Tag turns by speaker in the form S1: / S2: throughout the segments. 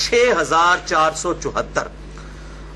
S1: 6474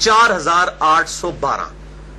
S1: 4812।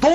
S1: 2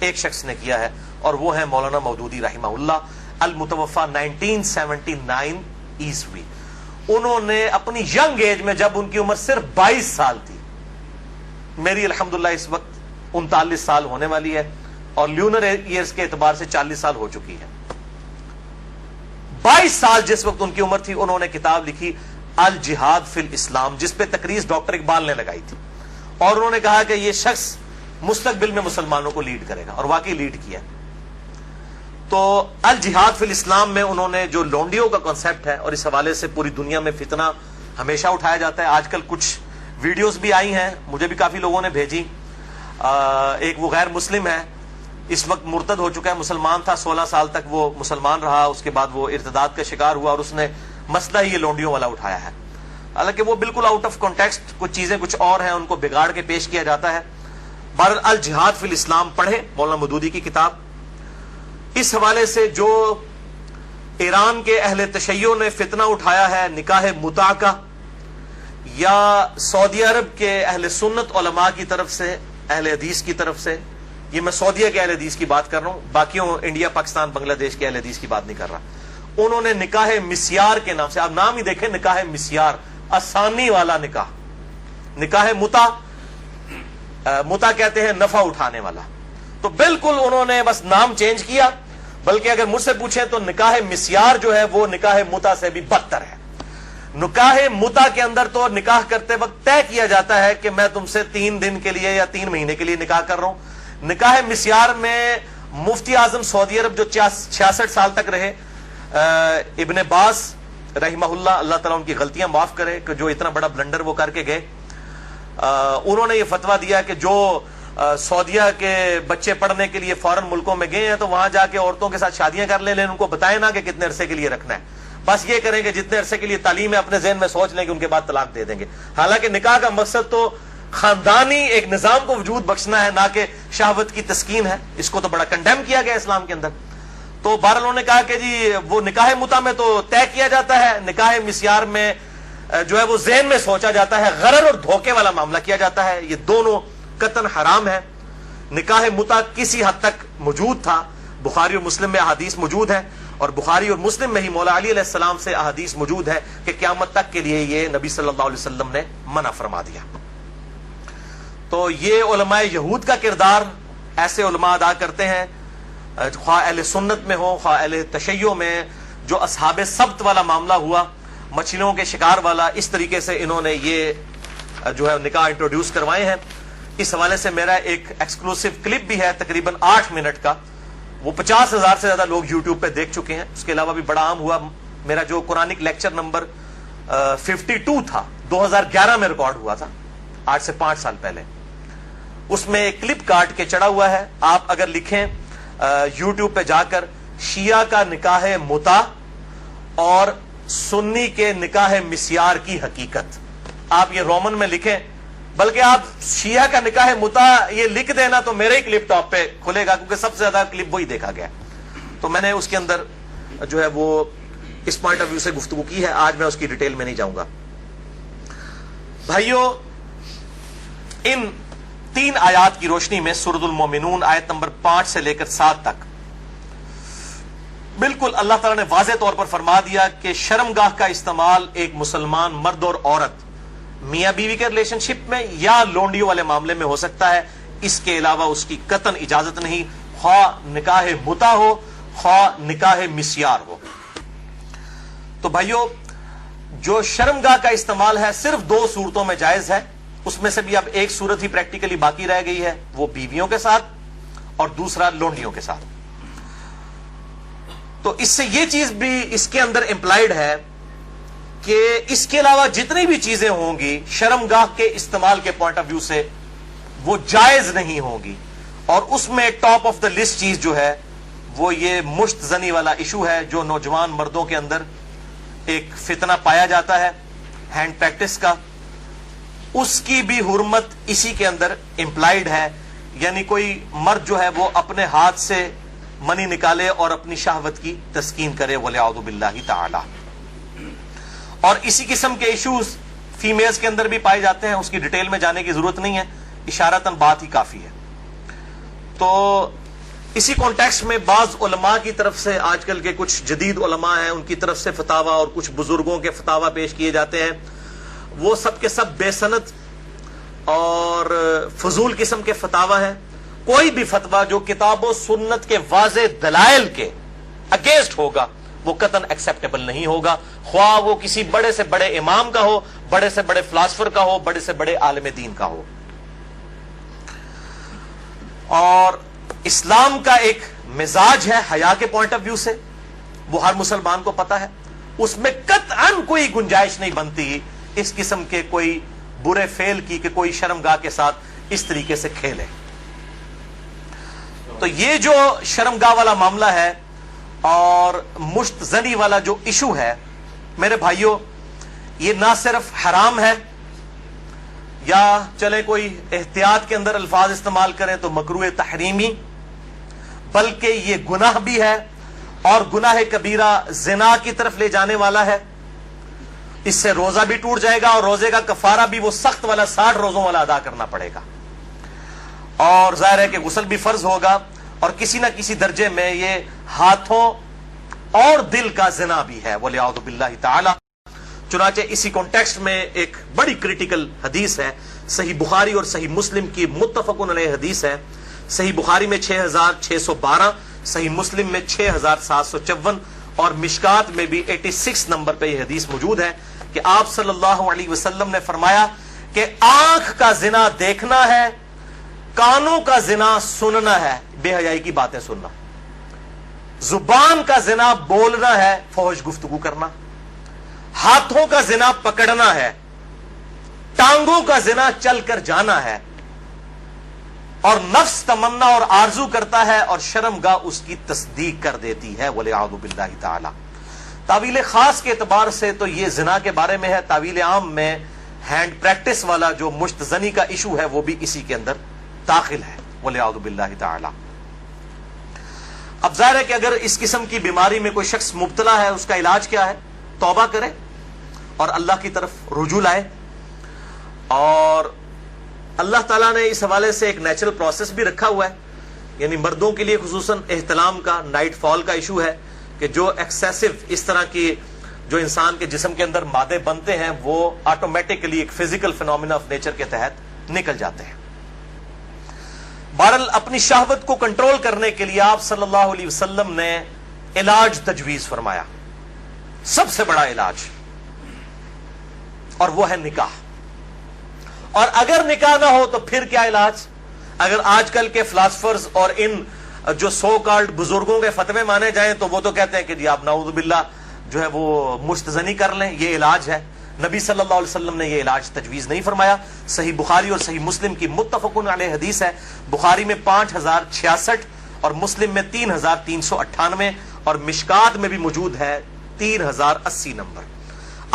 S1: ایک شخص نے کیا ہے اور وہ ہے مولانا مودودی رحمہ اللہ المتوفا 1979 عیسوی. انہوں نے اپنی ینگ ایج میں جب ان کی عمر صرف 22 سال تھی, میری الحمدللہ اس وقت 39 سال ہونے والی ہے اور لیونر ایئرز کے اعتبار سے 40 سال ہو چکی ہے. 22 سال جس وقت ان کی عمر تھی انہوں نے کتاب لکھی الجہاد فی الاسلام, جس پہ تقریر ڈاکٹر اقبال نے لگائی تھی, اور انہوں نے کہا کہ یہ شخص مستقبل میں مسلمانوں کو لیڈ کرے گا, اور واقعی لیڈ کیا. تو الجہاد فی الاسلام میں انہوں نے جو لونڈیوں کا کنسپٹ ہے, اور اس حوالے سے پوری دنیا میں فتنہ ہمیشہ اٹھایا جاتا ہے. آج کل کچھ ویڈیوز بھی آئی ہیں, مجھے بھی کافی لوگوں نے بھیجی. ایک وہ غیر مسلم ہے, اس وقت مرتد ہو چکا ہے, مسلمان تھا 16 سال تک وہ مسلمان رہا, اس کے بعد وہ ارتداد کا شکار ہوا اور اس نے مسئلہ ہی یہ لونڈیوں والا اٹھایا ہے. حالانکہ وہ بالکل آؤٹ آف کانٹیکسٹ, کچھ چیزیں کچھ اور ہیں, ان کو بگاڑ کے پیش کیا جاتا ہے. بہرحال الجہاد فی الاسلام پڑھیں مولانا مودودی کی کتاب. اس حوالے سے جو ایران کے اہل تشیع نے فتنہ اٹھایا ہے نکاح متع کا, یا سعودی عرب کے اہل سنت علماء کی طرف سے, اہل حدیث کی طرف سے, یہ میں سعودیہ کے اہل حدیث کی بات کر رہا ہوں, باقیوں انڈیا پاکستان بنگلہ دیش کے اہل حدیث کی بات نہیں کر رہا. انہوں نے نکاح مسیار کے نام سے, آپ نام ہی دیکھیں نکاح مسیار, آسانی والا نکاح. نکاح متع کہتے ہیں نفع اٹھانے والا. تو بالکل انہوں نے بس نام چینج کیا, بلکہ اگر مجھ سے پوچھیں تو نکاح مسیار جو ہے وہ نکاح متع سے بھی بدتر ہے. نکاح متع کے اندر تو نکاح کرتے وقت طے کیا جاتا ہے کہ میں تم سے 3 دن کے لیے یا 3 مہینے کے لیے نکاح کر رہا ہوں. نکاح مسیار میں مفتی اعظم سعودی عرب جو 66 سال تک رہے, ابن باز رحمہ اللہ, اللہ تعالیٰ ان کی غلطیاں معاف کرے کہ جو اتنا بڑا بلنڈر وہ کر کے گئے, انہوں نے یہ فتویٰ دیا کہ جو سعودیہ کے بچے پڑھنے کے لیے فارن ملکوں میں گئے ہیں تو وہاں جا کے عورتوں کے ساتھ شادیاں کر لیں, ان کو بتائیں نا کہ کتنے عرصے کے لیے رکھنا ہے, بس یہ کریں کہ جتنے عرصے کے لیے تعلیم ہے اپنے ذہن میں سوچ لیں کہ ان کے بعد طلاق دے دیں گے. حالانکہ نکاح کا مقصد تو خاندانی ایک نظام کو وجود بخشنا ہے, نہ کہ شہوت کی تسکین ہے. اس کو تو بڑا کنڈیم کیا گیا اسلام کے اندر. تو بہرحال انہوں نے کہا کہ جی وہ نکاح متع میں تو طے کیا جاتا ہے, نکاح مسیار میں جو ہے وہ ذہن میں سوچا جاتا ہے, غرر اور دھوکے والا معاملہ کیا جاتا ہے. یہ دونوں قطعاً حرام ہے. نکاح متع کسی حد تک موجود تھا, بخاری اور مسلم میں احادیث موجود ہے, اور بخاری اور مسلم میں ہی مولا علی علیہ السلام سے احادیث موجود ہے کہ قیامت تک کے لیے یہ نبی صلی اللہ علیہ وسلم نے منع فرما دیا. تو یہ علماء یہود کا کردار ایسے علماء ادا کرتے ہیں, خواہ اہل سنت میں ہو خواہ اہل تشیع میں. جو اصحاب سبت والا معاملہ ہوا, مچھلیوں کے شکار والا, اس طریقے سے انہوں نے یہ جو ہے نکاح انٹروڈیوس کروائے ہیں. اس حوالے سے میرا ایک ایکسکلوسیو کلپ بھی ہے تقریباً 8 منٹ کا, وہ 50,000 سے زیادہ لوگ یوٹیوب پہ دیکھ چکے ہیں. اس کے علاوہ بھی بڑا عام ہوا میرا جو قرآنک لیکچر نمبر 52 تھا, 2011 میں ریکارڈ ہوا تھا, آج سے 5 سال پہلے. اس میں ایک کلپ کاٹ کے چڑھا ہوا ہے, آپ اگر لکھیں یوٹیوب پہ جا کر شیعہ کا نکاح متع اور سنی کے نکاح مسیار کی حقیقت, آپ یہ رومن میں لکھیں, بلکہ آپ شیعہ کا نکاح متع یہ لکھ دینا تو میرے ہی کلپ ٹاپ پہ کھلے گا, کیونکہ سب سے زیادہ کلپ وہی دیکھا گیا. تو میں نے اس کے اندر جو ہے وہ اس پوائنٹ آف ویو سے گفتگو کی ہے. آج میں اس کی ڈیٹیل میں نہیں جاؤں گا. بھائیو, ان 3 آیات کی روشنی میں سورۃ المومنون آیت نمبر 5 سے لے کر 7 تک بالکل اللہ تعالیٰ نے واضح طور پر فرما دیا کہ شرمگاہ کا استعمال ایک مسلمان مرد اور عورت میاں بیوی کے ریلیشن شپ میں یا لونڈیوں والے معاملے میں ہو سکتا ہے, اس کے علاوہ اس کی قطعاً اجازت نہیں, خواہ نکاح متع ہو خواہ نکاح مسیار ہو. تو بھائیو, جو شرمگاہ کا استعمال ہے صرف 2 صورتوں میں جائز ہے, اس میں سے بھی اب ایک صورت ہی پریکٹیکلی باقی رہ گئی ہے, وہ بیویوں کے ساتھ اور دوسرا لونڈیوں کے ساتھ. تو اس سے یہ چیز بھی اس کے اندر امپلائڈ ہے کہ اس کے علاوہ جتنی بھی چیزیں ہوں گی شرمگاہ کے استعمال کے پوائنٹ آف ویو سے وہ جائز نہیں ہوں گی. اور اس میں ٹاپ آف دا لسٹ چیز جو ہے وہ یہ مشت زنی والا ایشو ہے, جو نوجوان مردوں کے اندر ایک فتنہ پایا جاتا ہے ہینڈ پریکٹس کا. اس کی بھی حرمت اسی کے اندر امپلائڈ ہے, یعنی کوئی مرد جو ہے وہ اپنے ہاتھ سے منی نکالے اور اپنی شہوت کی تسکین کرے, وَلِعَوْذُ بِاللَّهِ تَعَالَى. اور اسی قسم کے ایشوز فیمیلز کے اندر بھی پائے جاتے ہیں, اس کی ڈیٹیل میں جانے کی ضرورت نہیں ہے, اشارتاً بات ہی کافی ہے. تو اسی کانٹیکسٹ میں بعض علماء کی طرف سے، آج کل کے کچھ جدید علماء ہیں ان کی طرف سے فتاوی اور کچھ بزرگوں کے فتاوی پیش کیے جاتے ہیں، وہ سب کے سب بے سند اور فضول قسم کے فتاوی ہیں۔ کوئی بھی فتویٰ جو کتاب و سنت کے واضح دلائل کے اگینسٹ ہوگا وہ قطعاً ایکسیپٹیبل نہیں ہوگا، خواہ وہ کسی بڑے سے بڑے امام کا ہو، بڑے سے بڑے فلاسفر کا ہو، بڑے سے بڑے عالم دین کا ہو۔ اور اسلام کا ایک مزاج ہے حیا کے پوائنٹ آف ویو سے، وہ ہر مسلمان کو پتا ہے، اس میں قطعاً کوئی گنجائش نہیں بنتی اس قسم کے کوئی برے فعل کی کہ کوئی شرمگاہ کے ساتھ اس طریقے سے کھیلے۔ تو یہ جو شرمگاہ والا معاملہ ہے اور مشت زنی والا جو ایشو ہے میرے بھائیوں، یہ نہ صرف حرام ہے، یا چلے کوئی احتیاط کے اندر الفاظ استعمال کریں تو مکروہ تحریمی، بلکہ یہ گناہ بھی ہے، اور گناہ کبیرہ زنا کی طرف لے جانے والا ہے۔ اس سے روزہ بھی ٹوٹ جائے گا اور روزے کا کفارہ بھی وہ سخت والا 60 روزوں والا ادا کرنا پڑے گا، اور ظاہر ہے کہ غسل بھی فرض ہوگا، اور کسی نہ کسی درجے میں یہ ہاتھوں اور دل کا زنا بھی ہے وَلِعَوْذُ بِاللَّهِ تعالی۔ چنانچہ اسی کانٹیکسٹ میں ایک بڑی کریٹیکل حدیث ہے، صحیح بخاری اور صحیح مسلم کی متفقن علیہ حدیث ہے۔ صحیح بخاری میں 6612، صحیح مسلم میں 6754، اور مشکات میں بھی 86 نمبر پہ یہ حدیث موجود ہے کہ آپ صلی اللہ علیہ وسلم نے فرمایا کہ آنکھ کا زنا دیکھنا ہے، کانوں کا زنا سننا ہے، بے حیائی کی باتیں سننا، زبان کا زنا بولنا ہے، فحش گفتگو کرنا، ہاتھوں کا زنا پکڑنا ہے، ٹانگوں کا زنا چل کر جانا ہے، اور نفس تمنا اور آرزو کرتا ہے اور شرمگاہ اس کی تصدیق کر دیتی ہے وَلِعَوْذُ بِاللَّهِ تعالی۔ تعویل خاص کے اعتبار سے تو یہ زنا کے بارے میں ہے، تعویل عام میں ہینڈ پریکٹس والا جو مشت زنی کا ایشو ہے وہ بھی اسی کے اندر داخل ہے وَلِعَوْذُ بِاللَّهِ تعالی۔ اب ظاہر ہے کہ اگر اس قسم کی بیماری میں کوئی شخص مبتلا ہے، اس کا علاج کیا ہے؟ توبہ کرے اور اللہ کی طرف رجوع لائے، اور اللہ تعالیٰ نے اس حوالے سے ایک نیچرل پروسیس بھی رکھا ہوا ہے، یعنی مردوں کے لیے خصوصاً احتلام کا، نائٹ فال کا ایشو ہے کہ جو ایکسیسو اس طرح کی جو انسان کے جسم کے اندر مادے بنتے ہیں وہ آٹومیٹکلی ایک فزیکل فینومینا آف نیچر کے تحت نکل جاتے ہیں۔ بہرحال اپنی شہوت کو کنٹرول کرنے کے لیے آپ صلی اللہ علیہ وسلم نے علاج تجویز فرمایا، سب سے بڑا علاج، اور وہ ہے نکاح۔ اور اگر نکاح نہ ہو تو پھر کیا علاج؟ اگر آج کل کے فلاسفرز اور ان جو سو کالڈ بزرگوں کے فتوے مانے جائیں تو وہ تو کہتے ہیں کہ جی آپ نعوذ باللہ جو ہے وہ مستزنی کر لیں، یہ علاج ہے۔ نبی صلی اللہ علیہ وسلم نے یہ علاج تجویز نہیں فرمایا۔ صحیح بخاری اور صحیح مسلم کی متفقن علیہ حدیث ہے، بخاری میں 5066 اور مسلم میں 3398، اور مشکات میں بھی موجود ہے 3080 نمبر۔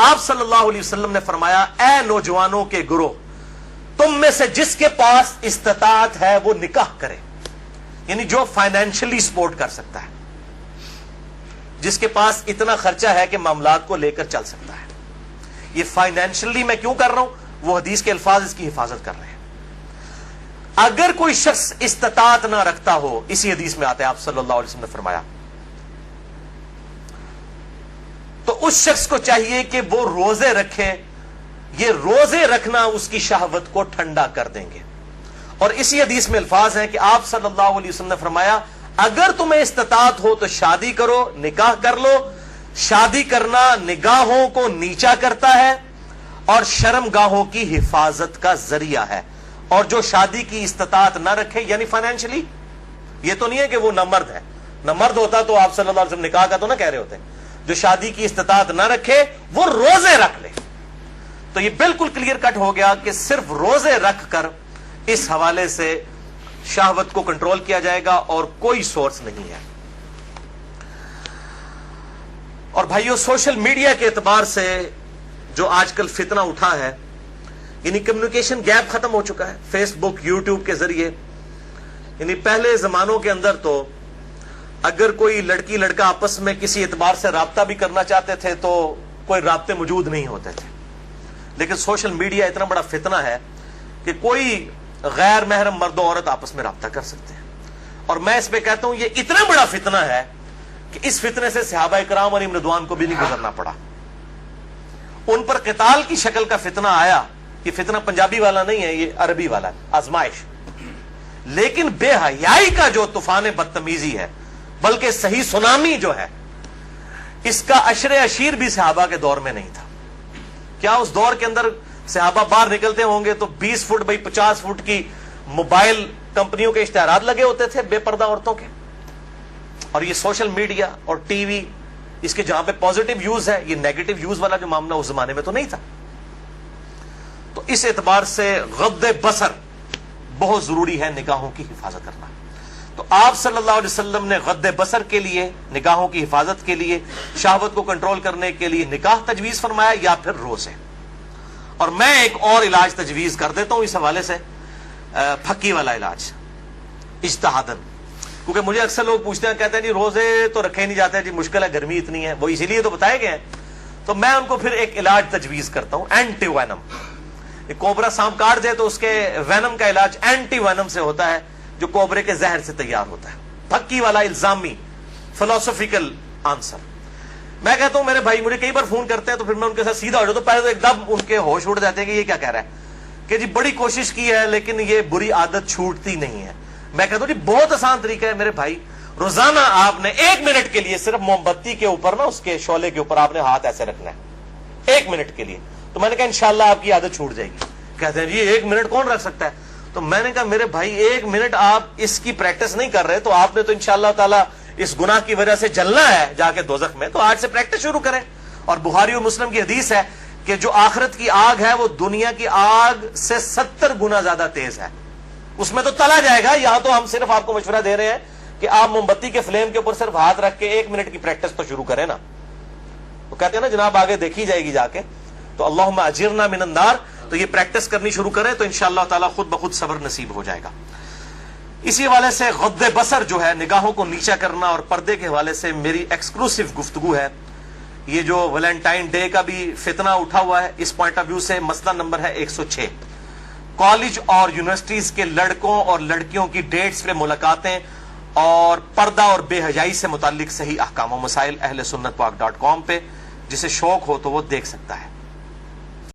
S1: آپ صلی اللہ علیہ وسلم نے فرمایا، اے نوجوانوں کے گروہ، تم میں سے جس کے پاس استطاعت ہے وہ نکاح کرے، یعنی جو فائنینشلی سپورٹ کر سکتا ہے، جس کے پاس اتنا خرچہ ہے کہ معاملات کو لے کر چل سکتا ہے۔ یہ فائنینشلی میں کیوں کر رہا ہوں؟ وہ حدیث کے الفاظ اس کی حفاظت کر رہے ہیں۔ اگر کوئی شخص استطاعت نہ رکھتا ہو، اسی حدیث میں آتا ہے آپ صلی اللہ علیہ وسلم نے فرمایا، تو اس شخص کو چاہیے کہ وہ روزے رکھے، یہ روزے رکھنا اس کی شہوت کو ٹھنڈا کر دیں گے۔ اور اسی حدیث میں الفاظ ہیں کہ آپ صلی اللہ علیہ وسلم نے فرمایا، اگر تمہیں استطاعت ہو تو شادی کرو، نکاح کر لو۔ شادی کرنا نگاہوں کو نیچا کرتا ہے اور شرمگاہوں کی حفاظت کا ذریعہ ہے، اور جو شادی کی استطاعت نہ رکھے، یعنی فائنینشلی، یہ تو نہیں ہے کہ وہ نہ مرد ہے، نہ مرد ہوتا تو آپ صلی اللہ علیہ وسلم نکاح کا تو نہ کہہ رہے ہوتے، جو شادی کی استطاعت نہ رکھے وہ روزے رکھ لے۔ تو یہ بالکل کلیئر کٹ ہو گیا کہ صرف روزے رکھ کر اس حوالے سے شہوت کو کنٹرول کیا جائے گا اور کوئی سورس نہیں ہے۔ اور بھائیو، سوشل میڈیا کے اعتبار سے جو آج کل فتنہ اٹھا ہے، یعنی کمیونیکیشن گیپ ختم ہو چکا ہے فیس بک، یوٹیوب کے ذریعے۔ یعنی پہلے زمانوں کے اندر تو اگر کوئی لڑکی لڑکا آپس میں کسی اعتبار سے رابطہ بھی کرنا چاہتے تھے تو کوئی رابطے موجود نہیں ہوتے تھے، لیکن سوشل میڈیا اتنا بڑا فتنہ ہے کہ کوئی غیر محرم مرد و عورت آپس میں رابطہ کر سکتے ہیں، اور میں اس پہ کہتا ہوں یہ اتنا بڑا فتنہ ہے کہ اس فتنے سے صحابہ کرام علیہم رضوان کو بھی نہیں گزرنا پڑا. ان پر قتال کی شکل کا فتنہ آیا. یہ فتنہ پنجابی والا نہیں ہے, یہ عربی والا ہے, آزمائش. لیکن بے حیائی کا جو طوفان بدتمیزی ہے, بلکہ صحیح سونامی جو ہے, اس کا عشر عشیر بھی صحابہ کے دور میں نہیں تھا. کیا اس دور کے اندر صحابہ باہر نکلتے ہوں گے تو 20 فٹ بائی 50 فٹ کی موبائل کمپنیوں کے اشتہارات لگے ہوتے تھے بے پردہ عورتوں کے؟ اور یہ سوشل میڈیا اور ٹی وی, اس کے جہاں پہ پازیٹیو یوز ہے, یہ نیگیٹو یوز والا جو معاملہ اس زمانے میں تو نہیں تھا. تو اس اعتبار سے غض بصر بہت ضروری ہے, نگاہوں کی حفاظت کرنا. تو آپ صلی اللہ علیہ وسلم نے غض بصر کے لیے, نگاہوں کی حفاظت کے لیے, شہوت کو کنٹرول کرنے کے لیے نکاح تجویز فرمایا یا پھر روزے. اور میں ایک اور علاج تجویز کر دیتا ہوں اس حوالے سے, پھکی والا علاج, اجتہادن. کیونکہ مجھے اکثر لوگ پوچھتے ہیں, کہتے ہیں جی روزے تو رکھے نہیں جاتے, جی مشکل ہے, گرمی اتنی ہے, وہ اسی لیے تو بتائے گئے ہیں. تو میں ان کو پھر ایک علاج تجویز کرتا ہوں, اینٹی وینم. کوبرا سانپ کاٹ دے تو اس کے وینم کا علاج اینٹی وینم سے ہوتا ہے, جو کوبرے کے زہر سے تیار ہوتا ہے. پھکی والا الزامی فلسفیکل آنسر. میں کہتا ہوں میرے بھائی مجھے کئی بار فون کرتے ہیں تو پھر میں ان کے ساتھ سیدھا ہو جاتا ہوں. پہلے تو ایک دم ان کے ہوش اڑ جاتے ہیں کہ یہ کیا کہہ رہا ہے, کہ جی بڑی کوشش کی ہے لیکن یہ بری عادت چھوٹتی نہیں ہے. میں کہتا ہوں جی بہت آسان طریقہ ہے میرے بھائی, روزانہ آپ نے 1 منٹ کے لیے صرف موم بتی کے اوپر نا, اس کے شعلے کے اوپر آپ نے ہاتھ ایسے رکھنا ہے 1 منٹ کے لیے. تو میں نے کہا انشاءاللہ آپ کی عادت چھوٹ جائے گی. کہتے ہیں جی 1 منٹ کون رکھ سکتا ہے؟ تو میں نے کہا میرے بھائی 1 منٹ آپ اس کی پریکٹس نہیں کر رہے تو آپ نے تو انشاءاللہ تعالی اس گناہ کی وجہ سے جلنا ہے جا کے دوزخ میں. تو آج سے پریکٹس شروع کریں. اور بخاری اور مسلم کی حدیث ہے کہ جو آخرت کی آگ ہے وہ دنیا کی آگ سے 70 گنا زیادہ تیز ہے, اس میں تو تلا جائے گا. یہاں تو ہم صرف آپ کو مشورہ دے رہے ہیں کہ آپ موم بتی کے فلیم کے اوپر صرف ہاتھ رکھ کے 1 منٹ کی پریکٹس تو شروع کریں نا. تو کہتے ہیں نا جناب آگے دیکھی جائے گی جا کے. تو اللہم اجرنا من النار, تو یہ پریکٹس کرنی شروع کریں تو انشاءاللہ تعالی خود بخود صبر نصیب ہو جائے گا. اسی حوالے سے غض بصر جو ہے, نگاہوں کو نیچا کرنا, اور پردے کے حوالے سے میری ایکسکلوسیو گفتگو ہے. یہ جو ویلنٹائن ڈے کا بھی فتنہ اٹھا ہوا ہے, اس پوائنٹ آف ویو سے مسئلہ نمبر ہے 106. کالج اور یونیورسٹیز کے لڑکوں اور لڑکیوں کی ڈیٹس پہ ملاقاتیں اور پردہ اور بے حیائی سے متعلق صحیح احکام و مسائل اہل سنت پاک .com پہ, جسے شوق ہو تو وہ دیکھ سکتا ہے.